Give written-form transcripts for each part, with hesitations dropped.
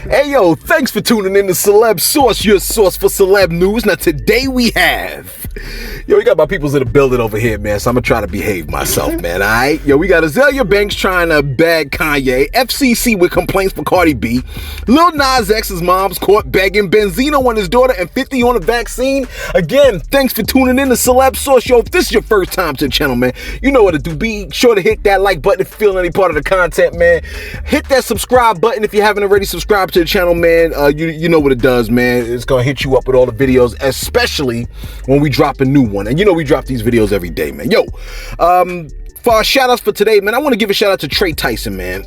Hey yo, thanks for tuning in to Celebs Source, your source for celeb news. Now today we got my peoples in the building over here, man, so I'm gonna try to behave myself, man, alright? Yo, we got Azalea Banks trying to bag Kanye, FCC with complaints for Cardi B, Lil Nas X's mom's caught begging, Benzino on his daughter, and 50 on a vaccine. Again, thanks for tuning in to Celebs Source. Yo, if this is your first time to the channel, man, you know what to do. Be sure to hit that like button if you feel any part of the content, man. Hit that subscribe button if you haven't already subscribed to the channel, man. You know what it does, man. It's gonna hit you up with all the videos, especially when we drop a new one. And you know we drop these videos every day, man. Yo, for our shout outs for today, man, I want to give a shout out to Trey Tyson, man.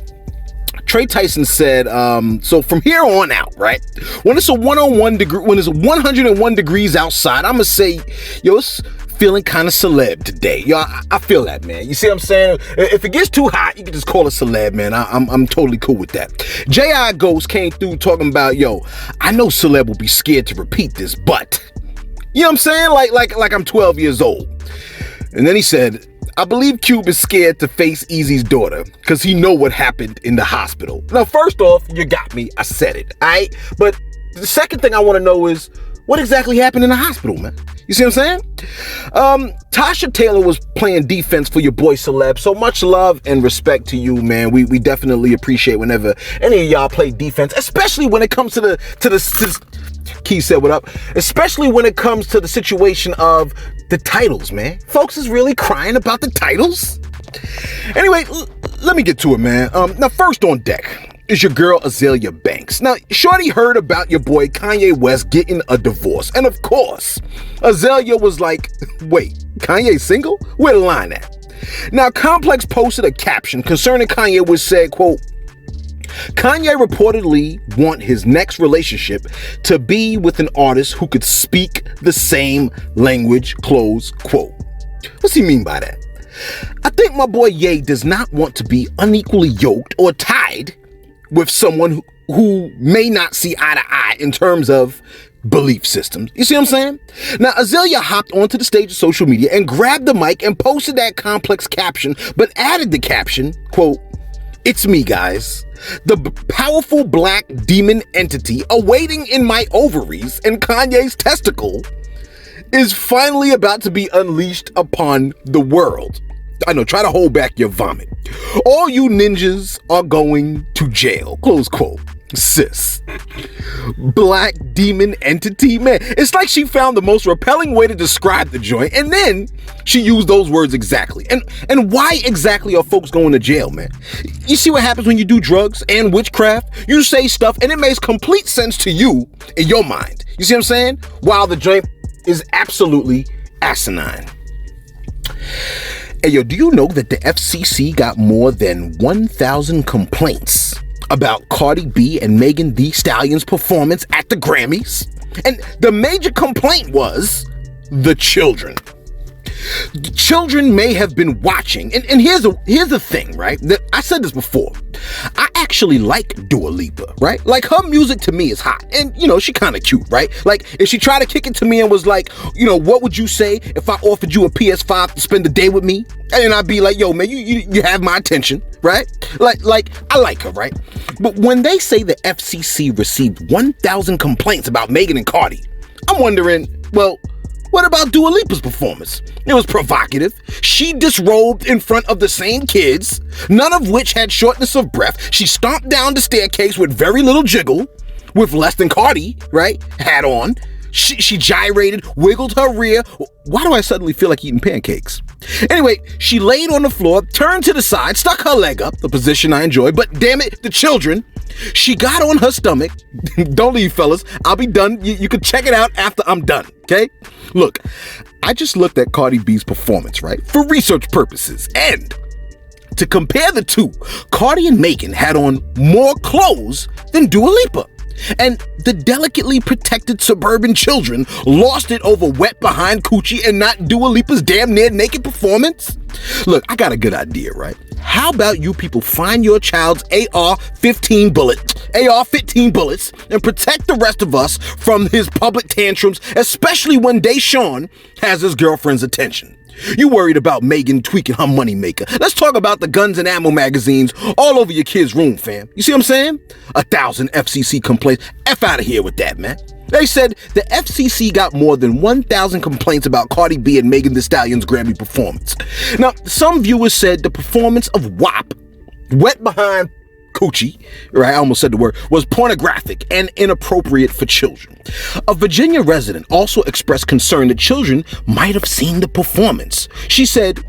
Trey Tyson said, so from here on out, right, when it's 101 degrees outside, I'm gonna say, yo, it's feeling kind of celeb today. Yo, I feel that, man. You see what I'm saying? If it gets too hot, you can just call it celeb, man. I'm totally cool with that. J.I. Ghost came through talking about, yo, I know celeb will be scared to repeat this, but, you know what I'm saying? Like I'm 12 years old. And then he said, I believe Cube is scared to face Eazy's daughter because he know what happened in the hospital. Now, first off, you got me. I said it, all right? But the second thing I want to know is, what exactly happened in the hospital, man? You see what I'm saying? Tasha Taylor was playing defense for your boy Celeb. So much love and respect to you, man. We definitely appreciate whenever any of y'all play defense, especially when it comes to the Key said what up, especially when it comes to the situation of the titles, man. Folks is really crying about the titles. Anyway, let me get to it, man. Now, first on deck is your girl Azalea Banks. Now, shorty heard about your boy Kanye West getting a divorce. And of course, Azalea was like, wait, Kanye single? Where the line at? Now, Complex posted a caption concerning Kanye which said, quote, Kanye reportedly want his next relationship to be with an artist who could speak the same language, close quote. What's he mean by that? I think my boy Ye does not want to be unequally yoked or tied with someone who may not see eye to eye in terms of belief systems. You see what I'm saying? Now, Azalea hopped onto the stage of social media and grabbed the mic and posted that Complex caption, but added the caption, quote, it's me, guys. The powerful black demon entity awaiting in my ovaries and Kanye's testicle is finally about to be unleashed upon the world. I know, try to hold back your vomit. All you ninjas are going to jail, close quote. Sis. Black demon entity, man. It's like she found the most repelling way to describe the joint, and then she used those words exactly. And why exactly are folks going to jail, man? You see what happens when you do drugs and witchcraft? You say stuff and it makes complete sense to you in your mind. You see what I'm saying? While the joint is absolutely asinine. Hey, yo, do you know that the FCC got more than 1,000 complaints about Cardi B and Megan Thee Stallion's performance at the Grammys? And the major complaint was the children. The children may have been watching, and here's the thing, right? That I said this before. I actually like Dua Lipa, right? Like, her music to me is hot, and you know, she kind of cute, right? Like, if she tried to kick it to me and was like, you know, what would you say if I offered you a PS5 to spend the day with me? And then I'd be like, yo, man, you have my attention, right? Like I like her, right? But when they say the FCC received 1,000 complaints about Megan and Cardi, I'm wondering, well, what about Dua Lipa's performance? It was provocative. She disrobed in front of the same kids, none of which had shortness of breath. She stomped down the staircase with very little jiggle, with less than Cardi, right, had on. She gyrated, wiggled her rear. Why do I suddenly feel like eating pancakes? Anyway, she laid on the floor, turned to the side, stuck her leg up, the position I enjoy, but damn it, the children. She got on her stomach. Don't leave, fellas. I'll be done. You can check it out after I'm done, okay? Look, I just looked at Cardi B's performance, right, for research purposes, and to compare the two, Cardi and Megan had on more clothes than Dua Lipa. And the delicately protected suburban children lost it over wet behind coochie and not Dua Lipa's damn near naked performance? Look, I got a good idea, right? how about you people find your child's AR-15 bullets and protect the rest of us from his public tantrums, especially when Deshaun has his girlfriend's attention. You worried about Megan tweaking her moneymaker. Let's talk about the guns and ammo magazines all over your kid's room, fam. You see what I'm saying? 1,000 FCC complaints. F out of here with that, man. They said the FCC got more than 1,000 complaints about Cardi B and Megan Thee Stallion's Grammy performance. Now, some viewers said the performance of WAP, Wet Behind Coochie, right, I almost said the word, was pornographic and inappropriate for children. A Virginia resident also expressed concern that children might have seen the performance. She said,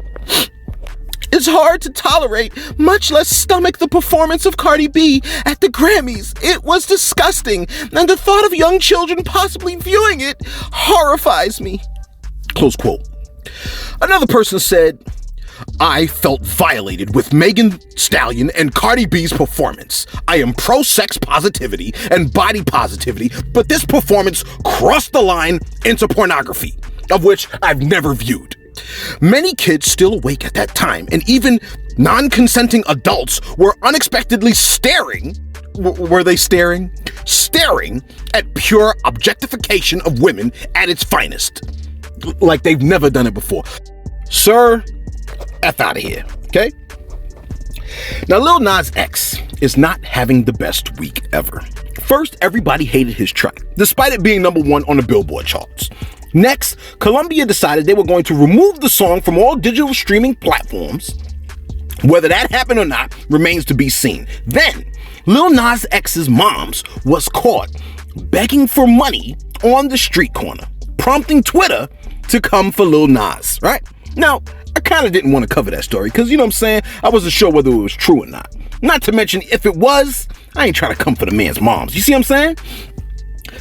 "It's hard to tolerate, much less stomach the performance of Cardi B at the Grammys. It was disgusting, and the thought of young children possibly viewing it horrifies me." Close quote. Another person said, "I felt violated with Megan Thee Stallion and Cardi B's performance. I am pro-sex positivity and body positivity, but this performance crossed the line into pornography, of which I've never viewed. Many kids still awake at that time, and even non-consenting adults were unexpectedly staring." Were they staring? Staring at pure objectification of women at its finest. Like they've never done it before. Sir, F out of here, okay? Now, Lil Nas X is not having the best week ever. First, everybody hated his track, despite it being #1 on the Billboard charts. Next, Columbia decided they were going to remove the song from all digital streaming platforms. Whether that happened or not remains to be seen. Then, Lil Nas X's moms was caught begging for money on the street corner, prompting Twitter to come for Lil Nas, right? Now, I kind of didn't want to cover that story because, you know what I'm saying, I wasn't sure whether it was true or not. Not to mention, if it was, I ain't trying to come for the man's moms. You see what I'm saying?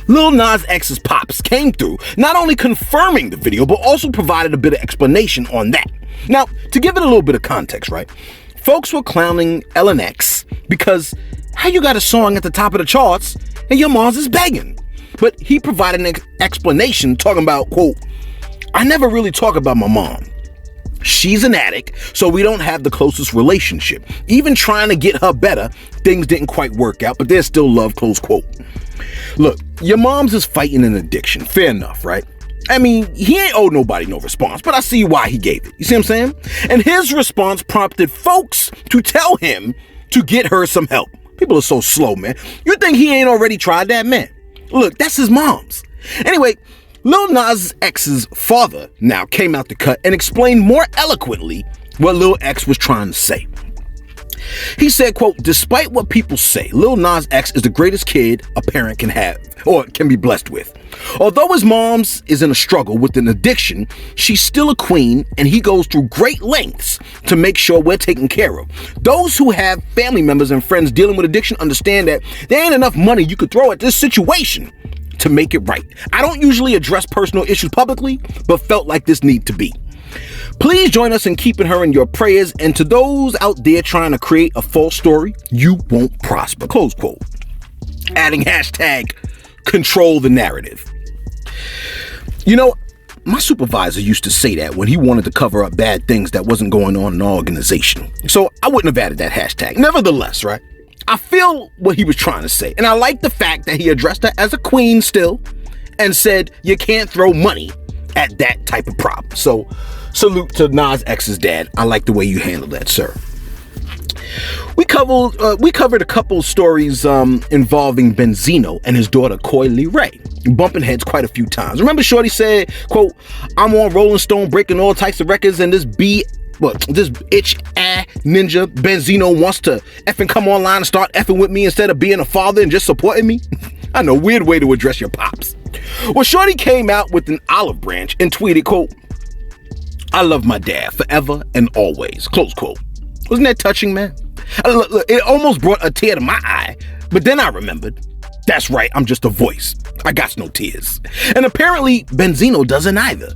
Lil Nas X's pops came through, not only confirming the video, but also provided a bit of explanation on that. Now, to give it a little bit of context, right? Folks were clowning LNX because how you got a song at the top of the charts and your mom's is begging? But he provided an explanation talking about, quote, "I never really talk about my mom. She's an addict, so we don't have the closest relationship. Even trying to get her better, things didn't quite work out, but there's still love," close quote. Look, your mom's is fighting an addiction. Fair enough, right? I mean, he ain't owed nobody no response, but I see why he gave it. You see what I'm saying? And his response prompted folks to tell him to get her some help. People are so slow, man. You think he ain't already tried that, man? Look, that's his mom's. Anyway, Lil Nas X's father now came out the cut and explained more eloquently what Lil X was trying to say. He said, quote, "Despite what people say, Lil Nas X is the greatest kid a parent can have or can be blessed with. Although his mom's is in a struggle with an addiction, she's still a queen, and he goes through great lengths to make sure we're taken care of. Those who have family members and friends dealing with addiction understand that there ain't enough money you could throw at this situation to make it right. I don't usually address personal issues publicly, but felt like this need to be. Please join us in keeping her in your prayers, and to those out there trying to create a false story, you won't prosper," close quote. Adding hashtag control the narrative. You know, my supervisor used to say that when he wanted to cover up bad things that wasn't going on in our organization. So I wouldn't have added that hashtag. Nevertheless, right? I feel what he was trying to say, and I like the fact that he addressed her as a queen still and said you can't throw money at that type of problem. So salute to Nas X's dad. I like the way you handled that, sir. We covered a couple stories involving Benzino and his daughter Coi Leray, bumping heads quite a few times. Remember Shorty said, quote, "I'm on Rolling Stone breaking all types of records, and this itch ninja Benzino wants to effing come online and start effing with me instead of being a father and just supporting me." I know, weird way to address your pops. Well, Shorty came out with an olive branch and tweeted, quote, "I love my dad forever and always," close quote. Wasn't that touching, man? Look, it almost brought a tear to my eye, but then I remembered, that's right, I'm just a voice. I got no tears. And apparently Benzino doesn't either,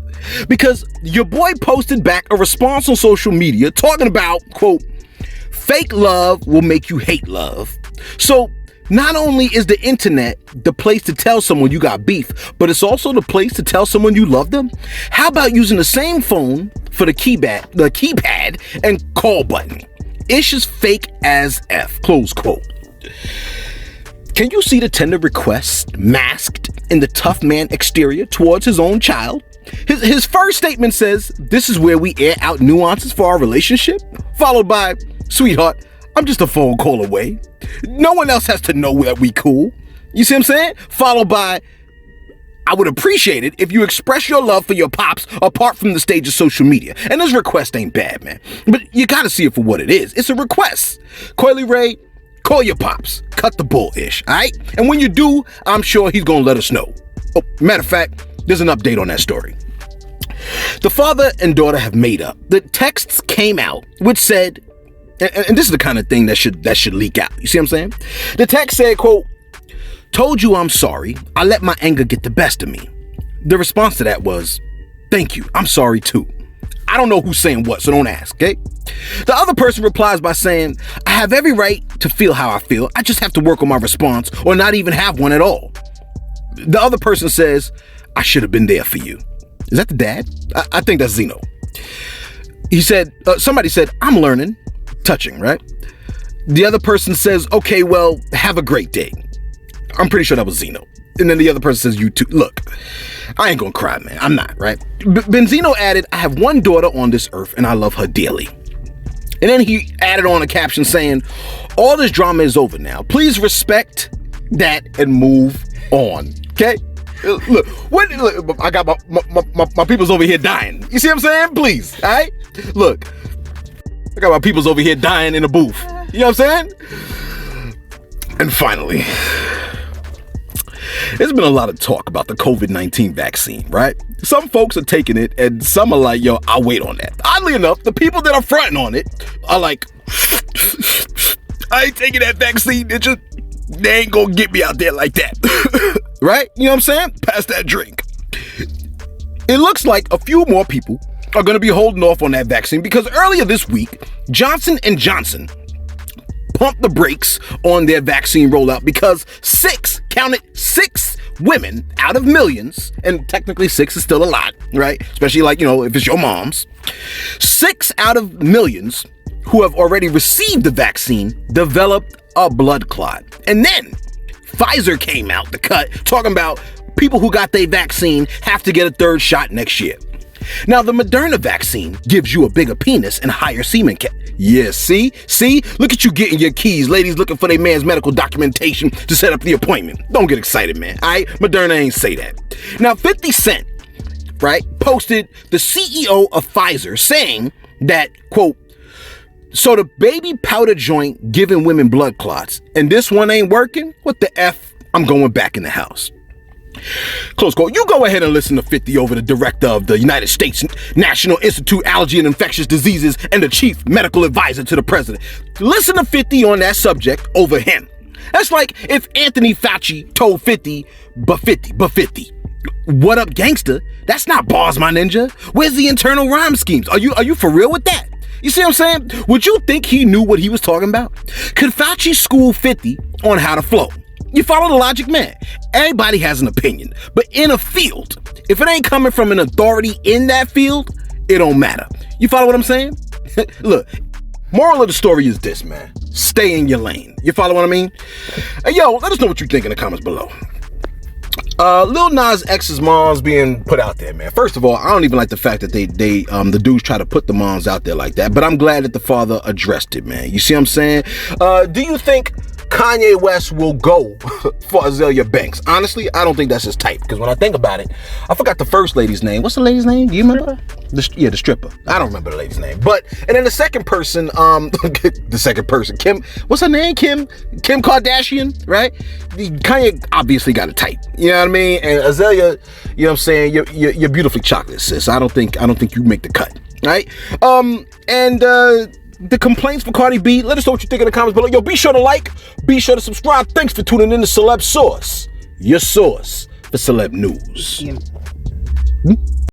because your boy posted back a response on social media talking about, quote, "Fake love will make you hate love." So not only is the internet the place to tell someone you got beef, but it's also the place to tell someone you love them. How about using the same phone for the keypad and call button? Ish is fake as F, close quote. Can you see the tender request masked in the tough man exterior towards his own child? His first statement says, this is where we air out nuances for our relationship, followed by, sweetheart, I'm just a phone call away. No one else has to know that we cool. You see what I'm saying? Followed by, I would appreciate it if you express your love for your pops apart from the stage of social media. And this request ain't bad, man. But you gotta see it for what it is. It's a request. Coi Leray, call your pops. Cut the bull, Ish, alright? And when you do, I'm sure he's gonna let us know. Oh, matter of fact, there's an update on that story. The father and daughter have made up. The texts came out, which said, and this is the kind of thing that should leak out. You see what I'm saying? The text said, quote, told you I'm sorry. I let my anger get the best of me. The response to that was, thank you. I'm sorry too. I don't know who's saying what, so don't ask, okay? The other person replies by saying, I have every right to feel how I feel. I just have to work on my response or not even have one at all. The other person says, I should have been there for you. Is that the dad? I think that's Zeno. He said, somebody said, I'm learning. Touching, right? The other person says, okay, well, have a great day. I'm pretty sure that was Zeno. And then the other person says, you too. Look, I ain't gonna cry, man. I'm not, right? Benzino added, I have one daughter on this earth and I love her dearly. And then he added on a caption saying, all this drama is over now. Please respect that and move on. Okay? Look, I got my peoples over here dying. You see what I'm saying? Please, all right? Look, I got my peoples over here dying in a booth. You know what I'm saying? And finally, there's been a lot of talk about the COVID-19 vaccine, right? Some folks are taking it and some are like, yo, I'll wait on that. Oddly enough, the people that are fronting on it are like, I ain't taking that vaccine. They ain't gonna get me out there like that. Right? You know what I'm saying? Pass that drink. It looks like a few more people are gonna be holding off on that vaccine because earlier this week, Johnson & Johnson pumped the brakes on their vaccine rollout because six women out of millions, and technically 6 is still a lot, right? Especially like, if it's your mom's. 6 out of millions who have already received the vaccine developed a blood clot. And then Pfizer came out the cut talking about people who got their vaccine have to get a 3rd shot next year. Now, the Moderna vaccine gives you a bigger penis and higher semen count. Yeah, see? Look at you getting your keys. Ladies looking for their man's medical documentation to set up the appointment. Don't get excited, man. All right? Moderna ain't say that. Now, 50 Cent, right, posted the CEO of Pfizer saying that, quote, so the baby powder joint giving women blood clots, and this one ain't working? What the F? I'm going back in the house. Close quote. You go ahead and listen to 50 over the director of the United States National Institute Allergy and Infectious Diseases and the chief medical advisor to the president. Listen to 50 on that subject over him. That's like if Anthony Fauci told 50, but 50. What up, gangster? That's not bars, my ninja. Where's the internal rhyme schemes? Are you for real with that? You see what I'm saying? Would you think he knew what he was talking about? Could Fauci school 50 on how to flow? You follow the logic, man. Everybody has an opinion, but in a field, if it ain't coming from an authority in that field, it don't matter. You follow what I'm saying? Look, moral of the story is this, man. Stay in your lane. You follow what I mean? Hey, yo, let us know what you think in the comments below. Lil Nas X's mom's being put out there, man. First of all, I don't even like the fact that the dudes try to put the moms out there like that, but I'm glad that the father addressed it, man. You see what I'm saying? Do you think Kanye West will go for Azalea Banks? Honestly, I don't think that's his type, because when I think about it, I forgot the first lady's name. What's the lady's name? Do you remember? The stripper. I don't remember the lady's name. But, and then the second person, Kim, what's her name? Kim Kardashian, right? Kanye obviously got a type. You know what I mean? And Azalea, you know what I'm saying? You're beautifully chocolate, sis. I don't think you make the cut, right? The complaints for Cardi B, let us know what you think in the comments below. Yo, be sure to like, be sure to subscribe. Thanks for tuning in to Celebs Source, your source for celeb news.